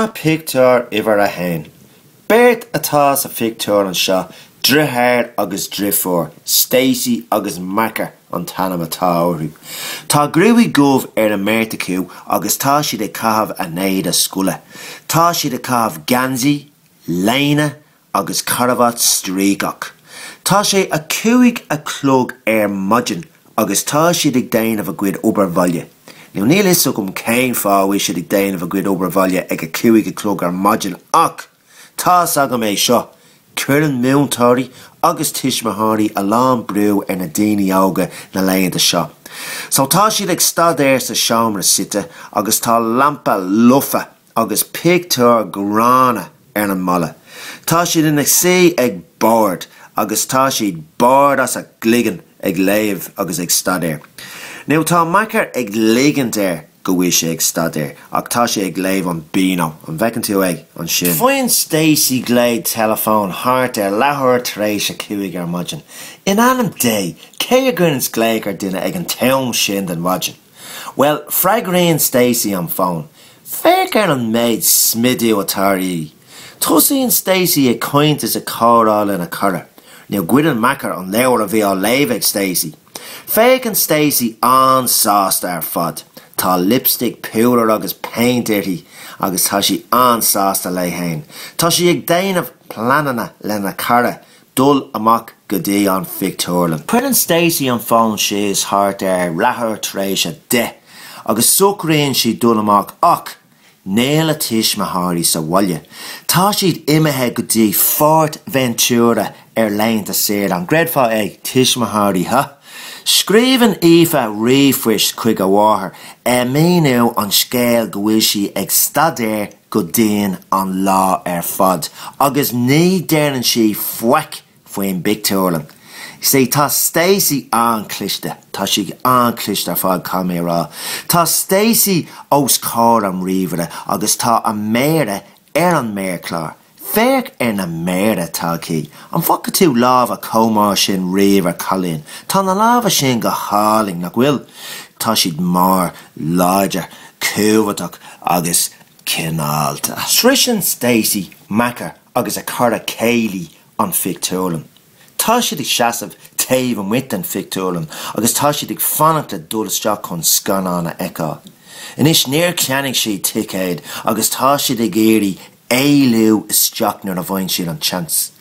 Pictiúr iwwer a hain. Bert atá sa phictiúr an seo, drithard agus drithór, Stacey agus Macker an tanam atá orthú. Tá grúi gomh na mértaciú agus tá siad ag cathbh a néad a scoile. Tá siad ag cathbh gansaí, léine agus caravat strígach. Tá sé a cuaig a clog maidin agus tá siad ag déanamh a gcuid obervaile. Now níl is gom céin faoi siad ag déanamh a gcuid obervaile ag a cuaig a clog maidin ach tá sagam é seo. Cuireann múntóirí agus tiismatháirí a lán brú na daoine óga na léanta seo. So tá siad ag stadéir sa seomra site agus tá lampa lufa agus pictiúr grána na mala. Tá siad ina sé ag bord agus tá siad bord as a gligan ag léamh agus ag stadéir. Now tá Macker ag ligan déir go bhfuil sé ag stadéir ach tá sé ag léamh an bíno an bhecinn tú ag an sin. Faoin Stacey gléad telefón thart lethúir tar éis a cuaig maidin. In anam dé, cé a gcuireann gléig duine ag an tam sin den maidin. Well, freagraíonn Stacey an phone. Féic an méid smidiú atáí. Tusaíonn Stacey ag cointas a cáráil in a cara. Now gcuireann Macker an leabhar a bhí á léamh ag Stacey. Féic an Stacey ansásta ar fad. Tá lipstick púrar agus paint irtí agus tá si ansásta lei hain. Tá si ag déanamh planana lena cara dul amach go dtí an phictiúrlann. Cuireann Stacey an phone síos thart lethúir tar éis a de agus sucraíonn si dul amach ach néal a tiismatháirí sa bhaile. Tá siad imethe go dtí Fort Ventura léanta séir an gréadfá ag tiismatháirí ha. Scríban ifa riomhhuis chuig a bháthair míú an scéal go bhfuil si ag stadéir go dtéann an lá ar fad agus ní déanann si foic faoin phictiúrlann. Sé tá Stacey ancliste, tá si ancliste ar fad camérá. Tá Stacey os cá an riomhre agus tá an méire an méirclár. Féic na méire tácí, an foca tú lámh a comá sin riomh a cholíonn. Tá na lámha sin go háling nach bhfuil tá siad mar láidir, cúhaach agus cinálta. Srisin Stacey, Macker agus a cara céilí an phictiúrlann. Tá siad ag seasamh taobh an mit an phictiúrlann agus tá siad ag fanacht le dulasteach chun scanána eicá. Inis níor ceannig si ticéad agus tá siad ag éirí éilú isteach nar a bhain siad an chans.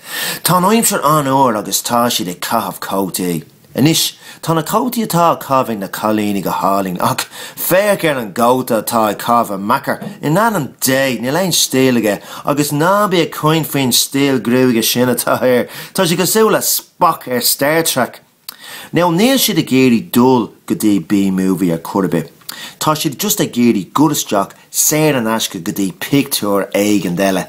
Tá an aimseir an uair agus tá siad ag cathbh cótaí. Inis, tá na cótaí atá cabhaigh na cholíní go háling ach féic an gcóta atá ag cabhah Macker in anam dé ní leon stílaige agus nábí a coin faoin stíl grúige sin atá ir. Tá si go súla Spock ar Star Trek. Now níl siad ag éirí dul go dtí B-movie ar curbe. Tá siad just ag géirí guristeach séir an aisce go dtí phictiúr éig an deile.